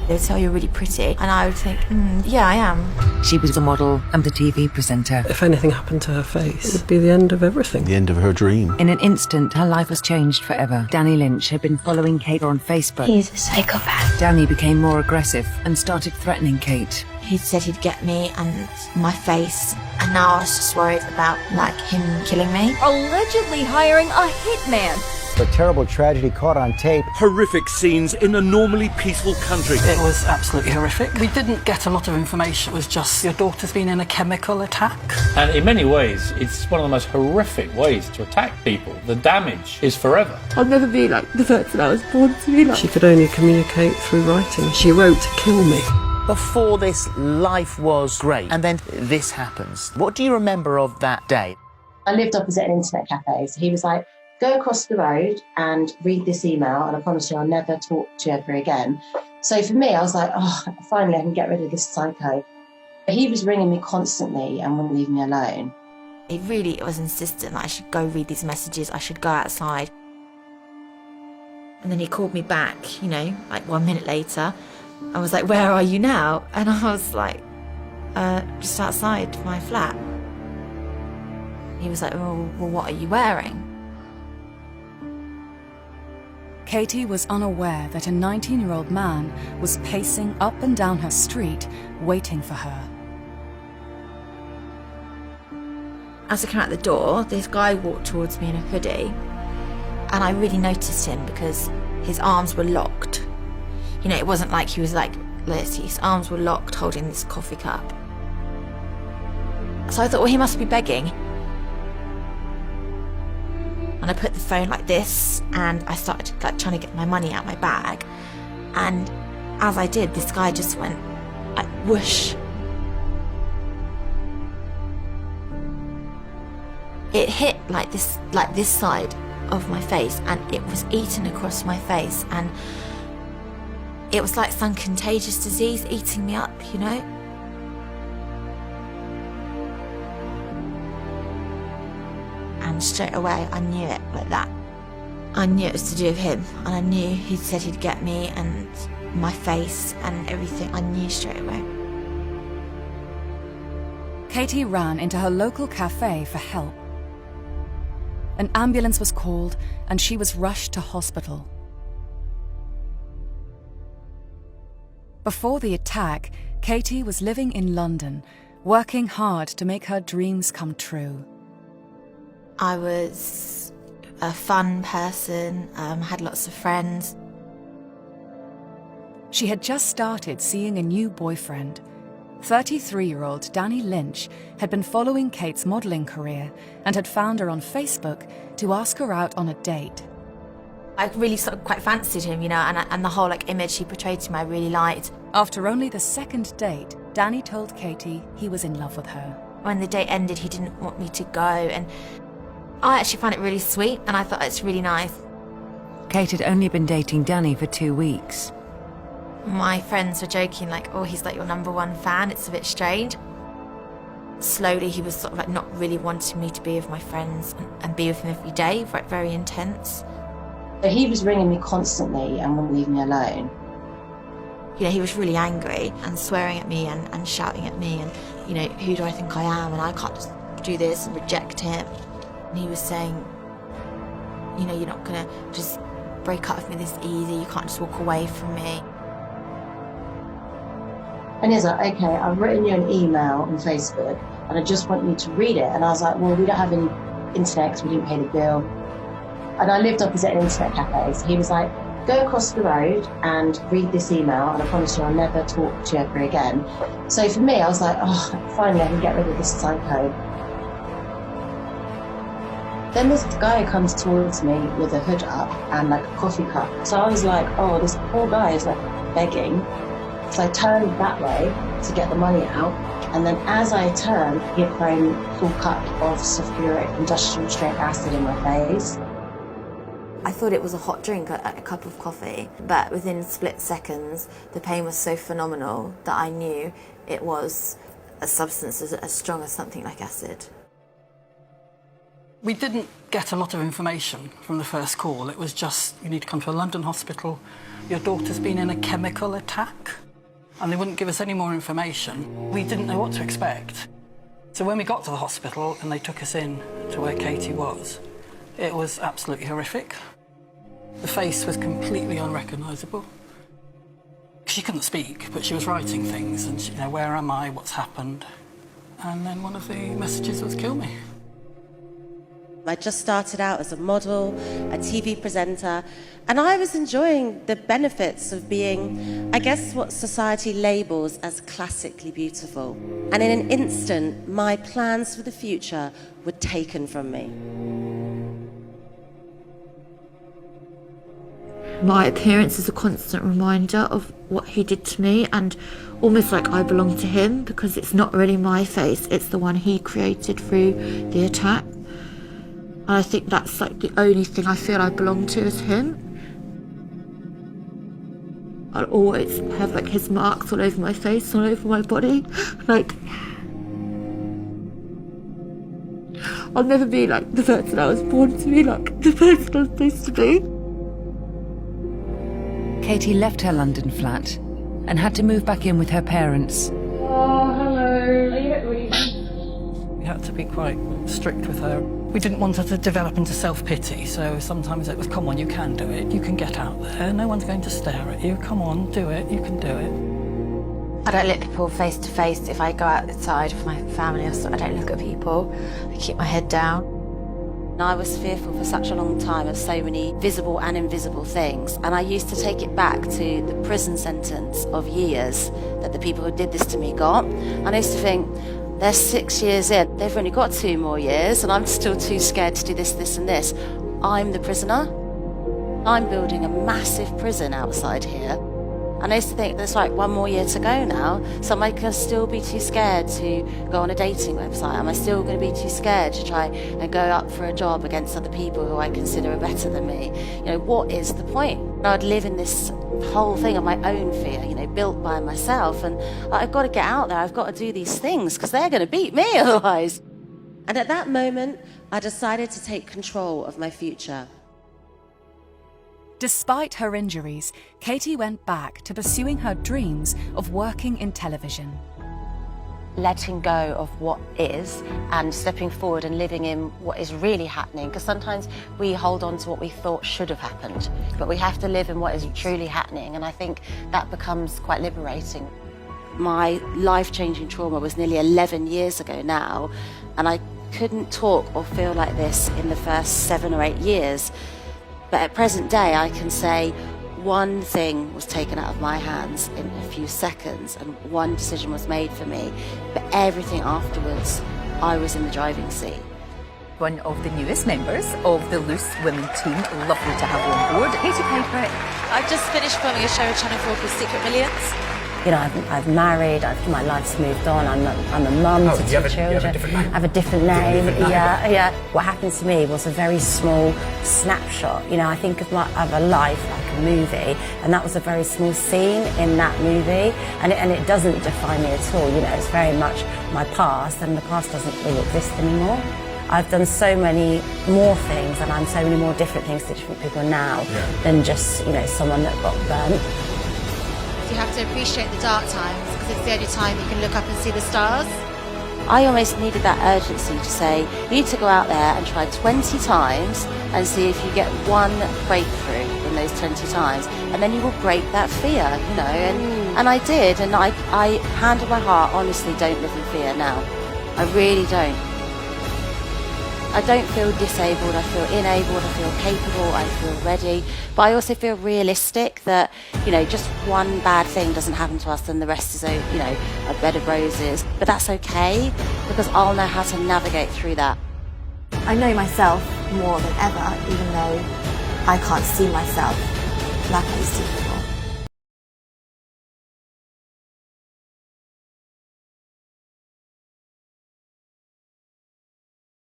They would tell you're really pretty, and I would think, yeah, I am. She was a model and a TV presenter. If anything happened to her face, it would be the end of everything. The end of her dream. In an instant, her life was changed forever. Danny Lynch had been following Kate on Facebook. He's a psychopath. Danny became more aggressive and started threatening Kate. He said he'd get me and my face, and now I was just worried about, like, him killing me. Allegedly hiring a hitman. A terrible tragedy caught on tape. Horrific scenes in a normally peaceful country. It was absolutely horrific. We didn't get a lot of information. It was just your daughter's been in a chemical attack. And in many ways, it's one of the most horrific ways to attack people. The damage is forever. I'll never be like the person I was born to be like. She could only communicate through writing. She wrote to kill me. Before this, life was great, and then this happens. What do you remember of that day? I lived opposite an internet cafe, so he was like, go across the road and read this email, and I promise you I'll never talk to you ever again. So for me, I was like, oh, finally I can get rid of this psycho. He was ringing me constantly and wouldn't leave me alone. He really was insistent that I should go read these messages, I should go outside. And then he called me back, you know, like 1 minute later. I was like, where are you now? And I was like, just outside my flat. He was like, oh, well, what are you wearing? Katie was unaware that a 19-year-old man was pacing up and down her street, waiting for her. As I came out the door, this guy walked towards me in a hoodie, and I really noticed him because his arms were locked. You know, it wasn't like he was like this, his arms were locked holding this coffee cup. So I thought, well, he must be begging. And I put the phone like this, and I started like trying to get my money out my bag. And as I did, this guy just went like whoosh. It hit like this side of my face, and it was eaten across my face, and it was like some contagious disease eating me up, you know? And straight away, I knew it like that. I knew it was to do with him, and I knew he said he'd get me and my face and everything. I knew straight away. Katie ran into her local cafe for help. An ambulance was called, and she was rushed to hospital. Before the attack, Katie was living in London, working hard to make her dreams come true. I was a fun person, had lots of friends. She had just started seeing a new boyfriend. 33-year-old Danny Lynch had been following Kate's modelling career and had found her on Facebook to ask her out on a date. I really sort of quite fancied him, you know, and the whole like image he portrayed to me I really liked. After only the second date, Danny told Katie he was in love with her. When the date ended, he didn't want me to go, and I actually found it really sweet, and I thought it's really nice. Kate had only been dating Danny for 2 weeks. My friends were joking like, oh, he's like your #1 fan, it's a bit strange. Slowly he was sort of like not really wanting me to be with my friends and be with him every day, very intense. He was ringing me constantly and wouldn't leave me alone. You know, he was really angry and swearing at me and shouting at me and, you know, who do I think I am, and I can't just do this and reject him. And he was saying, you know, you're not gonna just break up with me this easy, you can't just walk away from me. And he's like, okay, I've written you an email on Facebook and I just want you to read it. And I was like, well, we don't have any internet because we didn't pay the bill. And I lived opposite an internet cafe, so he was like, go across the road and read this email, and I promise you I'll never talk to you ever again. So for me, I was like, oh, finally I can get rid of this psycho. Then this guy comes towards me with a hood up and like a coffee cup. So I was like, oh, this poor guy is like begging. So I turned that way to get the money out. And then as I turned, he had thrown a full cup of sulfuric industrial strength acid in my face. I thought it was a hot drink, a cup of coffee, but within split seconds, the pain was so phenomenal that I knew it was a substance as strong as something like acid. We didn't get a lot of information from the first call. It was just, you need to come to a London hospital. Your daughter's been in a chemical attack. And they wouldn't give us any more information. We didn't know what to expect. So when we got to the hospital and they took us in to where Katie was, it was absolutely horrific. The face was completely unrecognisable. She couldn't speak, but she was writing things and, she, where am I, what's happened? And then one of the messages was kill me. I just started out as a model, a TV presenter, and I was enjoying the benefits of being, I guess, what society labels as classically beautiful. And in an instant, my plans for the future were taken from me. My appearance is a constant reminder of what he did to me, and almost like I belong to him, because it's not really my face, it's the one he created through the attack. And I think that's like the only thing I feel I belong to is him. I'll always have like his marks all over my face, all over my body. Like, I'll never be like the person I was born to be, like the person I was supposed to be. Katie left her London flat and had to move back in with her parents. Oh, hello. We had to be quite strict with her. We didn't want her to develop into self-pity, so sometimes it was, come on, you can do it, you can get out there, no one's going to stare at you, come on, do it, you can do it. I don't look people face to face. If I go outside with my family, I don't look at people. I keep my head down. I was fearful for such a long time of so many visible and invisible things, and I used to take it back to the prison sentence of years that the people who did this to me got. And I used to think, they're 6 years in, they've only got 2 more years, and I'm still too scared to do this, this and this. I'm the prisoner. I'm building a massive prison outside here. And I used to think there's like 1 more year to go now, so am I going to still be too scared to go on a dating website? Am I still going to be too scared to try and go up for a job against other people who I consider are better than me? What is the point? I'd live in this whole thing of my own fear, built by myself, and I've got to get out there, I've got to do these things, because they're going to beat me otherwise. And at that moment, I decided to take control of my future. Despite her injuries, Katie went back to pursuing her dreams of working in television. Letting go of what is and stepping forward and living in what is really happening, because sometimes we hold on to what we thought should have happened, but we have to live in what is truly happening, and I think that becomes quite liberating. My life-changing trauma was nearly 11 years ago now, and I couldn't talk or feel like this in the first 7 or 8 years. But at present day, I can say one thing was taken out of my hands in a few seconds, and one decision was made for me. But everything afterwards, I was in the driving seat. One of the newest members of the Loose Women team. Lovely to have you on board. Katy Пайпер. I've just finished filming a show on Channel 4 called Secret Millions. I've married, my life's moved on, I'm a mum to 2 children. I have a different name. Yeah. What happened to me was a very small snapshot. I think of a life like a movie, and that was a very small scene in that movie, and it doesn't define me at all. It's very much my past, and the past doesn't really exist anymore. I've done so many more things, and I'm so many more different things to different people now than just, someone that got burnt. You have to appreciate the dark times, because it's the only time you can look up and see the stars. I almost needed that urgency to say, you need to go out there and try 20 times and see if you get one breakthrough in those 20 times, and then you will break that fear, and I did, and I hand on my heart, honestly don't live in fear now. I really don't. I don't feel disabled, I feel enabled, I feel capable, I feel ready, but I also feel realistic that, just one bad thing doesn't happen to us and the rest is, a bed of roses. But that's okay, because I'll know how to navigate through that. I know myself more than ever, even though I can't see myself like I used to.